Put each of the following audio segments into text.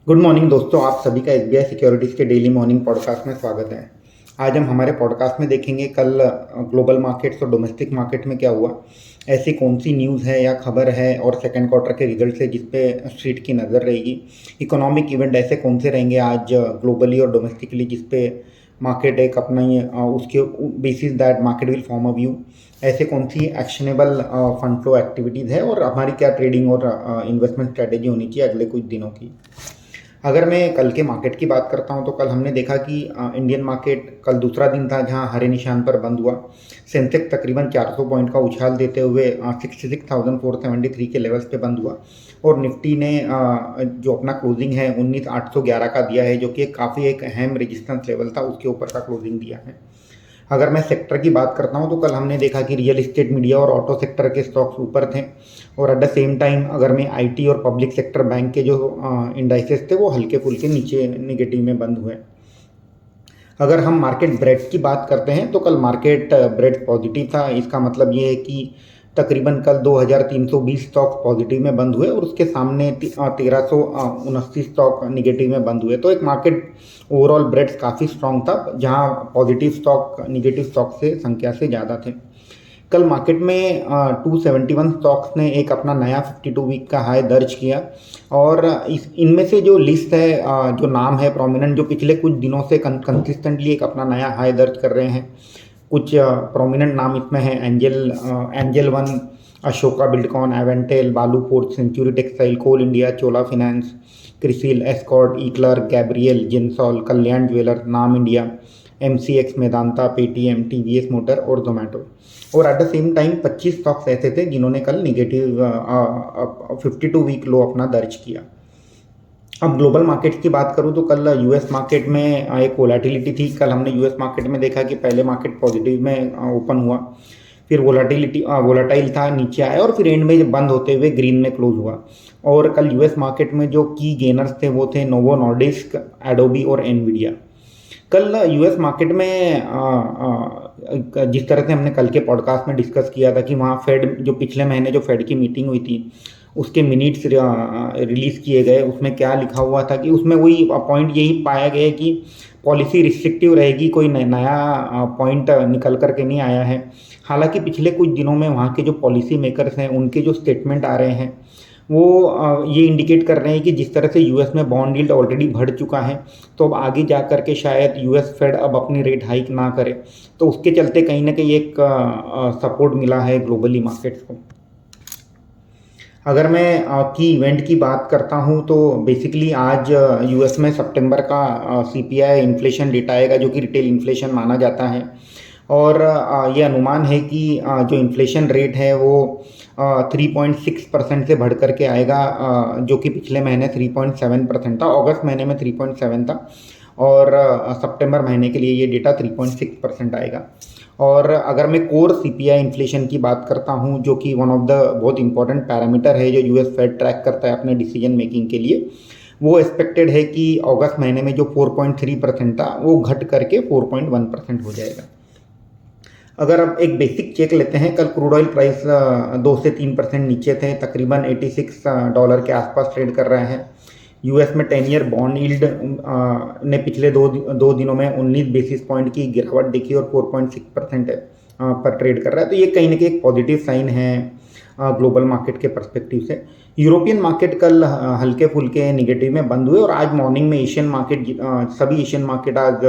Good morning दोस्तों, आप सभी का एसबीआई सिक्योरिटीज़ के डेली मॉर्निंग पॉडकास्ट में स्वागत है। आज हम हमारे पॉडकास्ट में देखेंगे कल ग्लोबल मार्केट्स और डोमेस्टिक मार्केट में क्या हुआ, ऐसी कौन सी न्यूज़ है या खबर है और सेकंड क्वार्टर के रिजल्ट से जिस पे स्ट्रीट की नज़र रहेगी। इकोनॉमिक इवेंट ऐसे कौन से रहेंगे आज ग्लोबली और डोमेस्टिकली जिस पे मार्केट एक अपना ही उसके basis that market will form a view. ऐसे कौन सी एक्शनेबल फंड फ्लो एक्टिविटीज़ है और हमारी क्या ट्रेडिंग और इन्वेस्टमेंट स्ट्रेटेजी होनी चाहिए अगले कुछ दिनों की। अगर मैं कल के मार्केट की बात करता हूं तो कल हमने देखा कि इंडियन मार्केट कल दूसरा दिन था जहां हरे निशान पर बंद हुआ। सेंसेक्स तकरीबन 400 पॉइंट का उछाल देते हुए 66,473 के लेवल्स पे बंद हुआ और निफ्टी ने जो अपना क्लोजिंग है 19,811 का दिया है, जो कि काफ़ी एक अहम रेजिस्टेंस लेवल था, उसके ऊपर का क्लोजिंग दिया है। अगर मैं सेक्टर की बात करता हूं तो कल हमने देखा कि रियल एस्टेट, मीडिया और ऑटो सेक्टर के स्टॉक्स ऊपर थे और एट द सेम टाइम अगर मैं आईटी और पब्लिक सेक्टर बैंक के जो इंडाइसेस थे वो हल्के फुल्के नीचे नेगेटिव में बंद हुए। अगर हम मार्केट ब्रेड्स की बात करते हैं तो कल मार्केट ब्रेड पॉजिटिव था। इसका मतलब ये है कि तकरीबन कल 2320 स्टॉक पॉजिटिव में बंद हुए और उसके सामने 1379 स्टॉक निगेटिव में बंद हुए। तो एक मार्केट ओवरऑल ब्रेड्स काफ़ी स्ट्रांग था, जहां पॉजिटिव स्टॉक निगेटिव स्टॉक से संख्या से ज़्यादा थे। कल मार्केट में 271 स्टॉक्स ने एक अपना नया 52 वीक का हाई दर्ज किया और इनमें से जो लिस्ट है, जो नाम है प्रोमिनेंट, जो पिछले कुछ दिनों से कंसिस्टेंटली एक अपना नया हाई दर्ज कर रहे हैं। कुछ प्रोमिनेंट नाम इसमें है एंजल वन, अशोका बिल्डकॉन, एवेंटेल, बालू फोर्ट, सेंचुरी टेक्सटाइल, कोल इंडिया, चोला फाइनेंस, क्रिसिल, एस्कॉर्ट, इक्लर, गैब्रियल, जिंसॉल, कल्याण ज्वेलर, नाम India, MCX, Medanta, Paytm, TVS motor और जोमेटो। और at the same time 25 stocks ऐसे थे जिन्होंने कल निगेटिव 52 वीक लो अपना दर्ज किया। अब ग्लोबल मार्केट्स की बात करूं तो कल यूएस मार्केट में एक वोलेटिलिटी थी। कल हमने यूएस मार्केट में देखा कि पहले मार्केट पॉजिटिव में ओपन हुआ, फिर वोलाटाइल था, नीचे आया और फिर एंड में बंद होते हुए ग्रीन में क्लोज हुआ। और कल यूएस मार्केट में जो की गेनर्स थे वो थे नोवो नॉर्डिस्क, एडोबी और एनवीडिया। कल यूएस मार्केट में जिस तरह से हमने कल के पॉडकास्ट में डिस्कस किया था कि वहाँ फेड, जो पिछले महीने जो फेड की मीटिंग हुई थी उसके मिनट्स रिलीज़ किए गए, उसमें क्या लिखा हुआ था कि उसमें वही पॉइंट यही पाया गया कि पॉलिसी रिस्ट्रिक्टिव रहेगी, कोई नया पॉइंट निकल करके नहीं आया है। हालांकि पिछले कुछ दिनों में वहाँ के जो पॉलिसी मेकर्स हैं उनके जो स्टेटमेंट आ रहे हैं वो ये इंडिकेट कर रहे हैं कि जिस तरह से यूएस में बॉन्ड यील्ड ऑलरेडी बढ़ चुका है, तो अब आगे जा कर के शायद यूएस फेड अब अपनी रेट हाइक ना करे, तो उसके चलते कहीं ना कहीं एक सपोर्ट मिला है ग्लोबली मार्केट्स को। अगर मैं की इवेंट की बात करता हूं तो बेसिकली आज यूएस में सितंबर का सीपीआई इन्फ्लेशन डेटा आएगा, जो कि रिटेल इन्फ्लेशन माना जाता है। और ये अनुमान है कि जो इन्फ्लेशन रेट है वो 3.6% से बढ़ करके आएगा, जो कि पिछले महीने 3.7% था, अगस्त महीने में 3.7 था और सितंबर महीने के लिए ये डेटा 3.6% आएगा। और अगर मैं कोर सीपीआई इन्फ्लेशन की बात करता हूँ, जो कि वन ऑफ द बहुत इंपॉर्टेंट पैरामीटर है जो यूएस फेड ट्रैक करता है अपने डिसीजन मेकिंग के लिए, वो एक्सपेक्टेड है कि अगस्त महीने में जो 4.3% था वो घट करके 4.1% हो जाएगा। अगर अब एक बेसिक चेक लेते हैं, कल क्रूड ऑयल प्राइस 2 से 3% नीचे थे, तकरीबन $86 के आसपास ट्रेड कर रहे हैं। यूएस में 10 ईयर बॉन्ड यील्ड ने पिछले दो दिनों में 19 बेसिस पॉइंट की गिरावट देखी और 4.6% पर ट्रेड कर रहा है। तो ये कहीं ना कहीं एक पॉजिटिव साइन है ग्लोबल मार्केट के पर्सपेक्टिव से। यूरोपियन मार्केट कल हल्के फुल्के निगेटिव में बंद हुए और आज मॉर्निंग में एशियन मार्केट, सभी एशियन मार्केट आज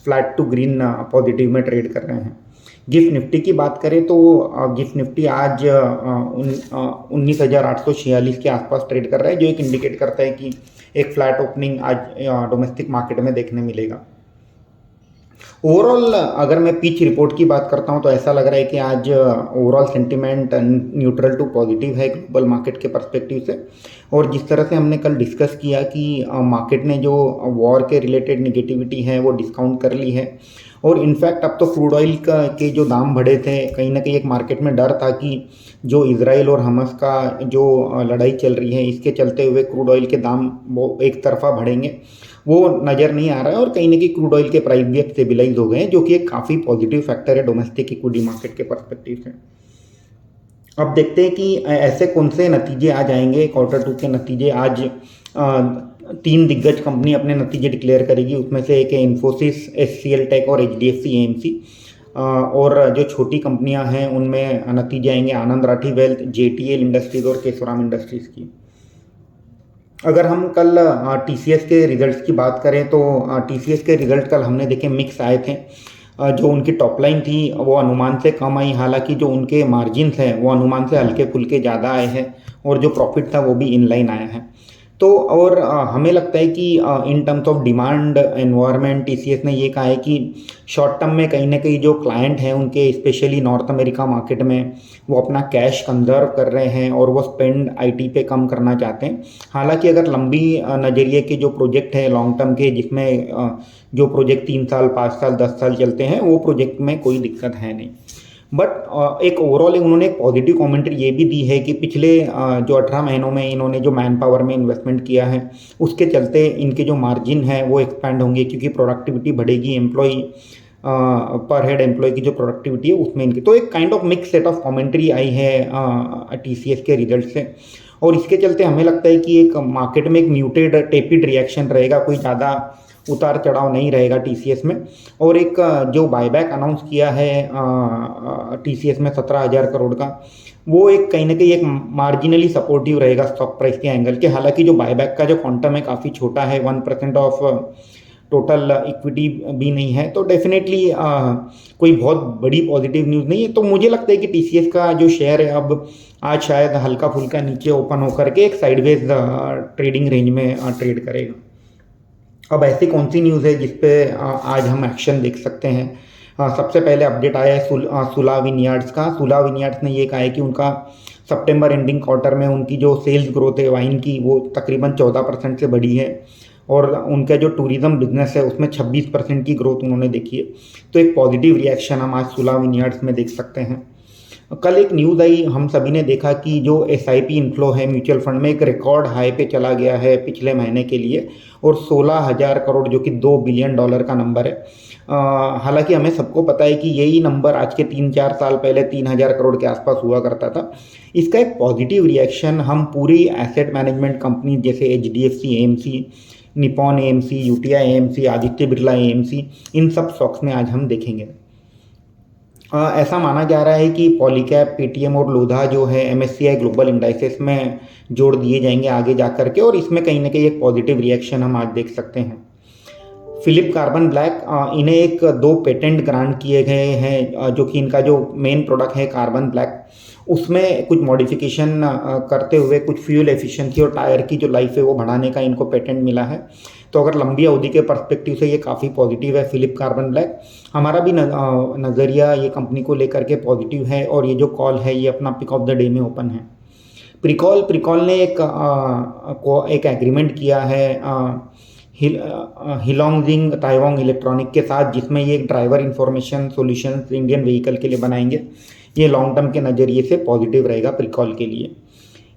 फ्लैट टू ग्रीन पॉजिटिव में ट्रेड कर रहे हैं। गिफ्ट निफ्टी की बात करें तो गिफ्ट निफ्टी आज 19,846 के आसपास ट्रेड कर रहा है, जो एक इंडिकेट करता है कि एक फ्लैट ओपनिंग आज डोमेस्टिक मार्केट में देखने मिलेगा। ओवरऑल अगर मैं पिच रिपोर्ट की बात करता हूं तो ऐसा लग रहा है कि आज overall sentiment neutral to positive है ग्लोबल मार्केट के पर्सपेक्टिव से। और जिस तरह से हमने कल डिस्कस किया कि मार्केट ने जो वॉर के रिलेटेड निगेटिविटी है वो डिस्काउंट कर ली है और इनफैक्ट अब तो क्रूड ऑयल के जो दाम बढ़े थे, कहीं ना कहीं एक मार्केट में डर था कि जो इजराइल और हमास का जो लड़ाई चल रही है इसके चलते हुए क्रूड ऑयल के दाम वो एक तरफा बढ़ेंगे, वो नज़र नहीं आ रहा है और कहीं ना कहीं क्रूड ऑयल के प्राइस भी अब स्टेबिलाइज हो गए हैं, जो कि एक काफ़ी पॉजिटिव फैक्टर है डोमेस्टिक इक्विटी मार्केट के पर्सपेक्टिव से। अब देखते हैं कि ऐसे कौन से नतीजे आ जाएंगे। क्वार्टर 2 के नतीजे आज तीन दिग्गज कंपनी अपने नतीजे डिक्लेयर करेगी। उसमें से एक है इन्फोसिस, एचसीएल टेक और एचडीएफसी एएमसी। और जो छोटी कंपनियां हैं उनमें नतीजे आएंगे आनंद राठी वेल्थ, जेटीएल इंडस्ट्रीज और केशोराम इंडस्ट्रीज की। अगर हम कल टीसीएस के रिजल्ट्स की बात करें तो टीसीएस के रिजल्ट कल हमने देखे मिक्स आए थे। जो उनकी टॉप लाइन थी वो अनुमान से कम आई, हालांकि जो उनके मार्जिन्स हैं वो अनुमान से हल्के फुल्के ज़्यादा आए हैं और जो प्रॉफिट था वो भी इनलाइन आया है। तो और हमें लगता है कि in terms of demand environment TCS ने ये कहा है कि शॉर्ट टर्म में कहीं ना कहीं जो क्लाइंट हैं उनके स्पेशली नॉर्थ अमेरिका मार्केट में वो अपना कैश कंजर्व कर रहे हैं और वो स्पेंड आईटी पे कम करना चाहते हैं। हालांकि अगर लंबी नज़रिए के जो प्रोजेक्ट है लॉन्ग टर्म के, जिसमें जो प्रोजेक्ट 3 साल 5 साल 10 साल चलते हैं, वो प्रोजेक्ट में कोई दिक्कत है नहीं। बट एक ओवरऑल उन्होंने एक पॉजिटिव कमेंट्री ये भी दी है कि पिछले जो 18 महीनों में इन्होंने जो मैन पावर में इन्वेस्टमेंट किया है उसके चलते इनके जो मार्जिन है वो एक्सपैंड होंगे, क्योंकि प्रोडक्टिविटी बढ़ेगी, एम्प्लॉय पर हेड एम्प्लॉय की जो प्रोडक्टिविटी है उसमें इनकी। तो एक kind of mix set of commentary आई है टीसीएस के रिजल्ट से, और इसके चलते हमें लगता है कि एक मार्केट में एक म्यूटेड टेपिड रिएक्शन रहेगा, कोई ज़्यादा उतार चढ़ाव नहीं रहेगा टीसीएस में। और एक जो बायबैक अनाउंस किया है टीसीएस में 17,000 करोड़ का, वो एक कहीं ना कहीं एक मार्जिनली सपोर्टिव रहेगा स्टॉक प्राइस के एंगल के। हालांकि जो बायबैक का जो क्वांटम है काफ़ी छोटा है, 1% ऑफ टोटल इक्विटी भी नहीं है, तो डेफिनेटली कोई बहुत बड़ी पॉजिटिव न्यूज़ नहीं है। तो मुझे लगता है कि टीसीएस का जो शेयर है अब आज शायद हल्का फुल्का नीचे ओपन होकर के एक साइडवेज ट्रेडिंग रेंज में ट्रेड करेगा। अब ऐसी कौन सी न्यूज़ है जिस पे आज हम एक्शन देख सकते हैं? सबसे पहले अपडेट आया है सुला विनयार्ड्स का। सुला विनयार्ड्स ने ये कहा है कि उनका सितंबर एंडिंग क्वार्टर में उनकी जो सेल्स ग्रोथ है वाइन की वो तकरीबन 14% से बढ़ी है, और उनका जो टूरिज्म बिजनेस है उसमें 26% की ग्रोथ उन्होंने देखी है। तो एक पॉजिटिव रिएक्शन हम आज सुला विनयार्ड्स में देख सकते हैं। कल एक न्यूज़ आई, हम सभी ने देखा कि जो एसआईपी इनफ्लो है म्यूचुअल फंड में एक रिकॉर्ड हाई पे चला गया है पिछले महीने के लिए, और 16,000 करोड़ जो कि $2 बिलियन का नंबर है। हालांकि हमें सबको पता है कि यही नंबर आज के 3-4 साल पहले 3,000 करोड़ के आसपास हुआ करता था। इसका एक पॉजिटिव रिएक्शन हम पूरी एसेट मैनेजमेंट कंपनी जैसे HDFC AMC, Nippon AMC, UTI AMC, Aditya Birla AMC, इन सब स्टॉक्स में आज हम देखेंगे। ऐसा माना जा रहा है कि पॉलीकैब, पेटीएम और लोधा जो है एमएससीआई ग्लोबल इंडाइसेस में जोड़ दिए जाएंगे आगे जा करके, और इसमें कहीं ना कहीं एक पॉजिटिव रिएक्शन हम आज देख सकते हैं। फिलिप कार्बन ब्लैक, इन्हें एक 2 पेटेंट ग्रांट किए गए हैं, जो कि इनका जो मेन प्रोडक्ट है कार्बन ब्लैक, उसमें कुछ मॉडिफिकेशन करते हुए कुछ फ्यूल एफिशिएंसी और टायर की जो लाइफ है वो बढ़ाने का इनको पेटेंट मिला है। तो अगर लंबी अवधि के पर्सपेक्टिव से ये काफ़ी पॉजिटिव है फिलिप कार्बन ब्लैक। हमारा भी नज़रिया ये कंपनी को लेकर के पॉजिटिव है, और ये जो कॉल है ये अपना पिक ऑफ द डे में ओपन है। प्रिकॉल ने एक एग्रीमेंट किया है हिलोंगजिंग ताइवांग इलेक्ट्रॉनिक के साथ, जिसमें ये एक driver information solutions Indian vehicle के लिए बनाएंगे। ये लॉन्ग टर्म के नज़रिए से पॉजिटिव रहेगा प्रिकॉल के लिए।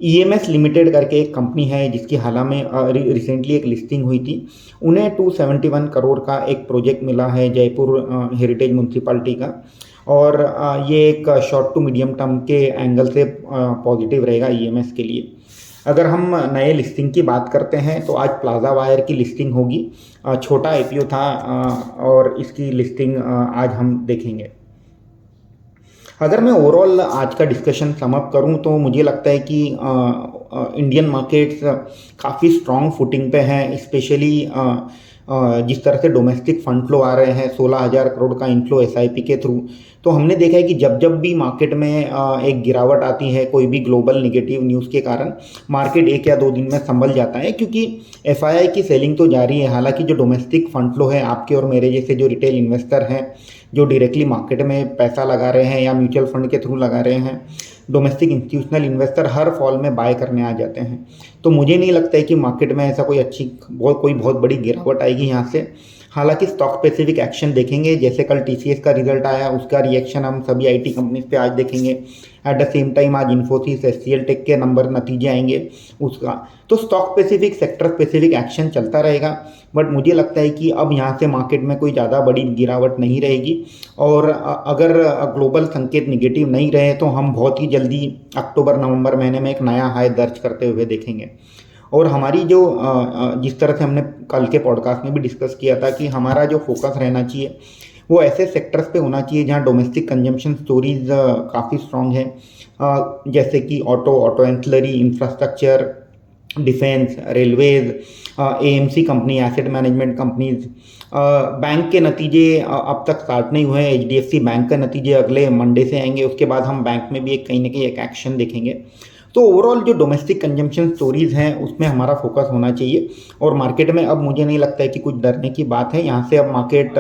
ईएमएस लिमिटेड करके एक कंपनी है जिसकी हाल में रिसेंटली एक लिस्टिंग हुई थी, उन्हें 271 करोड़ का एक प्रोजेक्ट मिला है जयपुर हेरिटेज म्यूनसिपालिटी का, और ये एक शॉर्ट टू मीडियम टर्म के एंगल से पॉजिटिव रहेगा ईएमएस के लिए। अगर हम नए लिस्टिंग की बात करते हैं तो आज प्लाजा वायर की लिस्टिंग होगी। छोटा आईपीओ था और इसकी लिस्टिंग आज हम देखेंगे। अगर मैं ओवरऑल आज का डिस्कशन समअप करूं तो मुझे लगता है कि इंडियन मार्केट्स काफ़ी स्ट्रॉन्ग फुटिंग पे हैं, स्पेशली जिस तरह से डोमेस्टिक फंड फ्लो आ रहे हैं 16,000 करोड़ का इनफ्लो एसआईपी के थ्रू। तो हमने देखा है कि जब जब भी मार्केट में एक गिरावट आती है कोई भी ग्लोबल नेगेटिव न्यूज़ के कारण, मार्केट 1 या 2 दिन में संभल जाता है, क्योंकि एफआईआई की सेलिंग तो जारी है। हालांकि जो डोमेस्टिक फंड फ्लो है, आपके और मेरे जैसे जो रिटेल इन्वेस्टर हैं जो डायरेक्टली मार्केट में पैसा लगा रहे हैं या म्यूचुअल फंड के थ्रू लगा रहे हैं, डोमेस्टिक इंस्टीट्यूशनल इन्वेस्टर हर फॉल में बाय करने आ जाते हैं। तो मुझे नहीं लगता है कि मार्केट में ऐसा कोई बहुत बड़ी गिरावट आएगी यहाँ से। हालांकि स्टॉक स्पेसिफिक एक्शन देखेंगे, जैसे कल टीसीएस का रिजल्ट आया उसका रिएक्शन हम सभी आईटी कंपनीज पे आज देखेंगे। एट द सेम टाइम आज इन्फोसिस, एचसीएल टेक के नंबर नतीजे आएंगे उसका। तो stock specific, sector specific action चलता रहेगा, बट मुझे लगता है कि अब यहाँ से मार्केट में कोई ज़्यादा बड़ी गिरावट नहीं रहेगी। और अगर ग्लोबल संकेत निगेटिव नहीं रहे तो हम बहुत ही जल्दी अक्टूबर नवंबर महीने में एक नया हाई दर्ज करते हुए देखेंगे। और हमारी जो जिस तरह से हमने कल के पॉडकास्ट में भी डिस्कस किया था कि हमारा जो फोकस रहना चाहिए वो ऐसे सेक्टर्स पे होना चाहिए जहाँ डोमेस्टिक कंजम्पशन स्टोरीज काफ़ी स्ट्रांग है, जैसे कि auto ancillary, infrastructure, defence, railways, AMC company, asset management companies. Bank के नतीजे अब तक स्टार्ट नहीं हुए हैं। एचडीएफसी बैंक का नतीजे अगले मंडे से आएंगे, उसके बाद हम बैंक में भी एक कहीं ना कहीं एक एक्शन देखेंगे। तो ओवरऑल जो डोमेस्टिक कंजम्पशन स्टोरीज हैं उसमें हमारा फोकस होना चाहिए, और मार्केट में अब मुझे नहीं लगता है कि कुछ डरने की बात है। यहाँ से अब मार्केट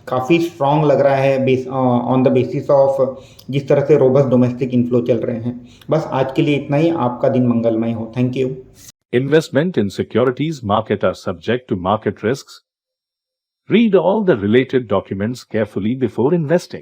काफ़ी स्ट्रांग लग रहा है ऑन द बेसिस ऑफ जिस तरह से रोबस्ट डोमेस्टिक इनफ्लो चल रहे हैं। बस आज के लिए इतना ही। आपका दिन मंगलमय हो। Thank you. Investment in securities market are subject to market risks. Read all the related documents carefully before investing.